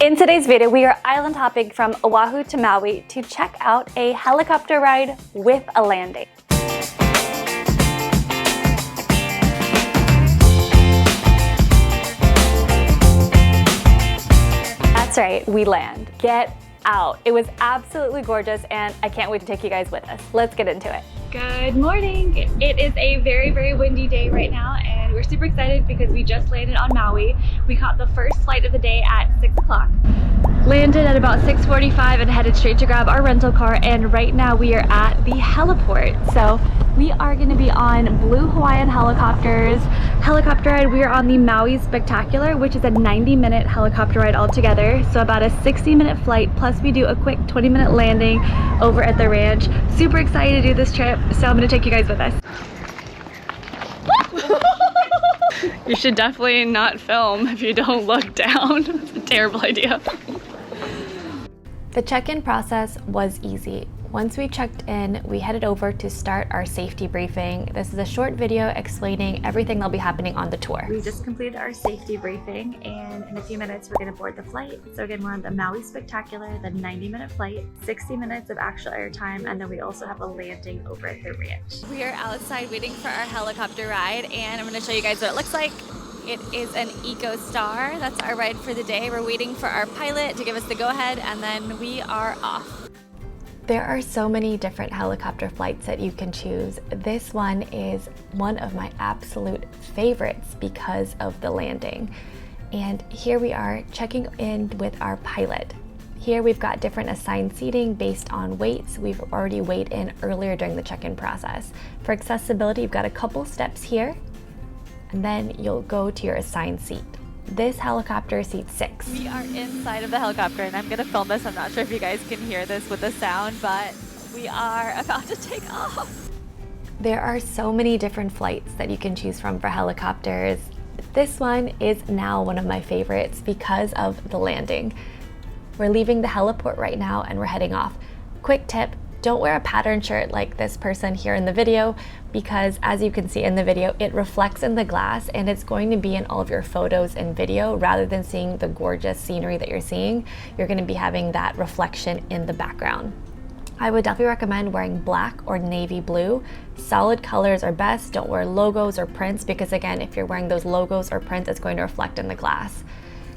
In today's video, we are island hopping from Oahu to Maui to check out a helicopter ride with a landing. That's right, we land. Get out. It was absolutely gorgeous and I can't wait to take you guys with us. Let's get into it. Good morning. It is a very, very windy day right now and we're super excited because we just landed on Maui. We caught the first flight of the day at 6 o'clock. Landed at about 6:45 and headed straight to grab our rental car, and right now we are at the heliport. So we are going to be on Blue Hawaiian helicopters. Helicopter ride, we are on the Maui Spectacular, which is a 90-minute helicopter ride altogether. So about a 60-minute flight, plus we do a quick 20-minute landing over at the ranch. Super excited to do this trip, so I'm going to take you guys with us. You should definitely not film if you don't look down. It's a terrible idea. The check-in process was easy. Once we checked in, we headed over to start our safety briefing. This is a short video explaining everything that'll be happening on the tour. We just completed our safety briefing, and in a few minutes we're going to board the flight. So again, we're on the Maui Spectacular, the 90-minute flight, 60 minutes of actual airtime, and then we also have a landing over at the ranch. We are outside waiting for our helicopter ride, and I'm going to show you guys what it looks like. It is an EcoStar. That's our ride for the day. We're waiting for our pilot to give us the go-ahead, and then we are off. There are so many different helicopter flights that you can choose. This one is one of my absolute favorites because of the landing. And here we are checking in with our pilot. Here we've got different assigned seating based on weights. We've already weighed in earlier during the check-in process. For accessibility, you've got a couple steps here, and then you'll go to your assigned seat. This helicopter seats 6. We are inside of the helicopter and I'm gonna film this. I'm not sure if you guys can hear this with the sound, but we are about to take off. There are so many different flights that you can choose from for helicopters. This one is now one of my favorites because of the landing. We're leaving the heliport right now and we're heading off. Quick tip, don't wear a pattern shirt like this person here in the video, because as you can see in the video, it reflects in the glass and it's going to be in all of your photos and video. Rather than seeing the gorgeous scenery that you're seeing, you're going to be having that reflection in the background. I would definitely recommend wearing black or navy blue. Solid colors are best. Don't wear logos or prints, because again, if you're wearing those logos or prints, it's going to reflect in the glass.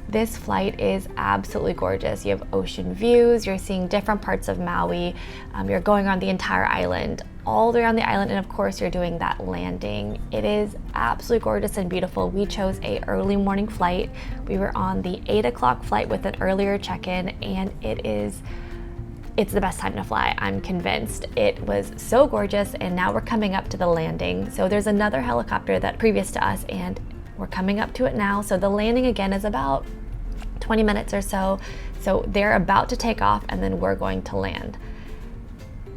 This flight is absolutely gorgeous. You have ocean views, you're seeing different parts of Maui, you're going on the entire island, all the way around the island, and of course you're doing that landing. It is absolutely gorgeous and beautiful. We chose an early morning flight. We were on the 8 o'clock flight with an earlier check-in, and it's the best time to fly, I'm convinced. It was so gorgeous, and now we're coming up to the landing. So there's another helicopter that previous to us, and we're coming up to it now. So the landing again is about 20 minutes or so. So they're about to take off and then we're going to land.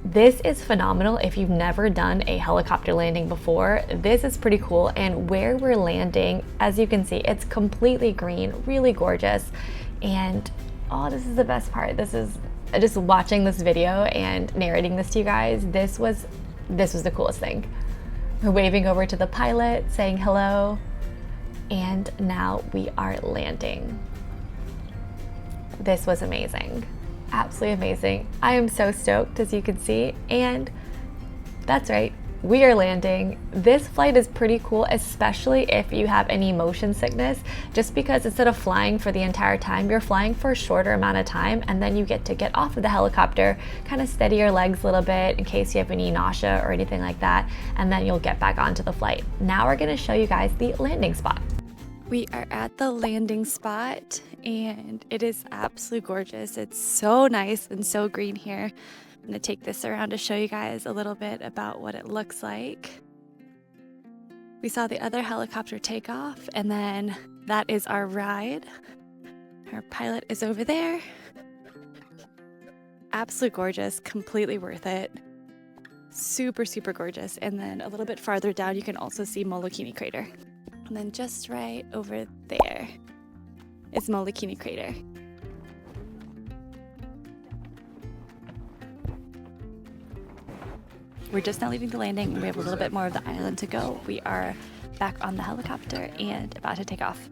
This is phenomenal. If you've never done a helicopter landing before, this is pretty cool. And where we're landing, as you can see, it's completely green, really gorgeous. And oh, this is the best part. This is just watching this video and narrating this to you guys. This was the coolest thing. We're waving over to the pilot, saying hello. And now we are landing. This was amazing, absolutely amazing. I am so stoked, as you can see, and that's right, we are landing. This flight is pretty cool, especially if you have any motion sickness, just because instead of flying for the entire time, you're flying for a shorter amount of time, and then you get to get off of the helicopter, kind of steady your legs a little bit in case you have any nausea or anything like that, and then you'll get back onto the flight. Now we're gonna show you guys the landing spot. We are at the landing spot and it is absolutely gorgeous. It's so nice and so green here. I'm gonna take this around to show you guys a little bit about what it looks like. We saw the other helicopter take off, and then that is our ride. Our pilot is over there. Absolutely gorgeous, completely worth it. Super, super gorgeous. And then a little bit farther down, you can also see Molokini Crater. And then just right over there is Molokini Crater. We're just now leaving the landing and we have a little bit more of the island to go. We are back on the helicopter and about to take off.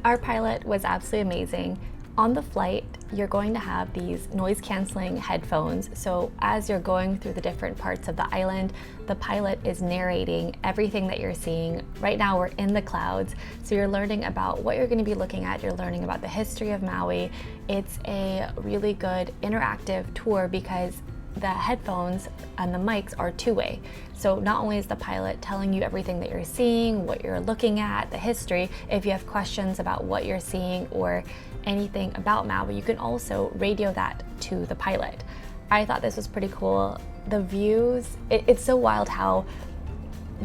Our pilot was absolutely amazing. On the flight, you're going to have these noise canceling headphones. So as you're going through the different parts of the island, the pilot is narrating everything that you're seeing. Right now we're in the clouds, so you're learning about what you're going to be looking at. You're learning about the history of Maui. It's a really good interactive tour because the headphones and the mics are two-way. So not only is the pilot telling you everything that you're seeing, what you're looking at, the history, if you have questions about what you're seeing or anything about Maui, you can also radio that to the pilot. I thought this was pretty cool. The views, it's so wild how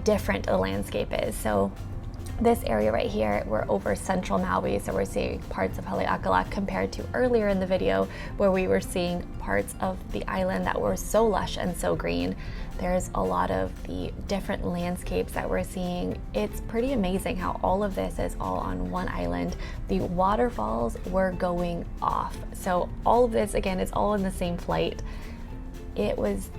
different the landscape is. So this area right here, we're over central Maui, so we're seeing parts of Haleakala compared to earlier in the video where we were seeing parts of the island that were so lush and so green. There's a lot of the different landscapes that we're seeing. It's pretty amazing how all of this is all on one island. The waterfalls were going off. So all of this, again, is all in the same flight. This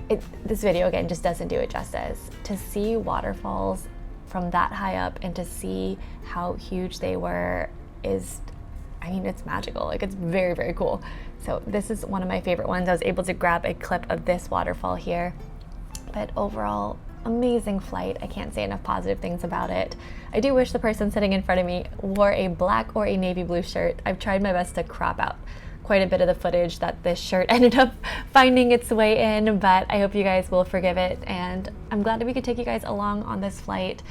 video, again, just doesn't do it justice. To see waterfalls from that high up and to see how huge they were it's magical. Like, it's very, very cool. So this is one of my favorite ones. I was able to grab a clip of this waterfall here. But overall, amazing flight. I can't say enough positive things about it. I do wish the person sitting in front of me wore a black or a navy blue shirt. I've tried my best to crop out quite a bit of the footage that this shirt ended up finding its way in, but I hope you guys will forgive it, and I'm glad that we could take you guys along on this flight.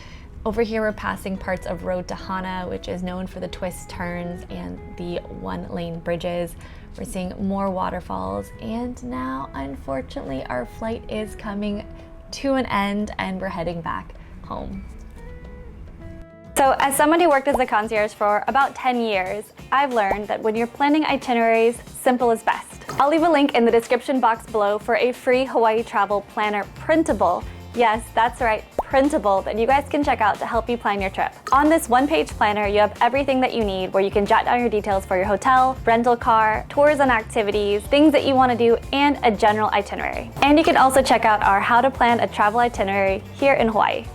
Over here we're passing parts of Road to Hana, which is known for the twist turns and the one-lane bridges. We're seeing more waterfalls, and now unfortunately our flight is coming to an end and we're heading back home. So as someone who worked as a concierge for about 10 years, I've learned that when you're planning itineraries, simple is best. I'll leave a link in the description box below for a free Hawaii travel planner printable. Yes, that's right, printable, that you guys can check out to help you plan your trip. On this one-page planner, you have everything that you need, where you can jot down your details for your hotel, rental car, tours and activities, things that you want to do, and a general itinerary. And you can also check out our How to Plan a Travel Itinerary here in Hawaii.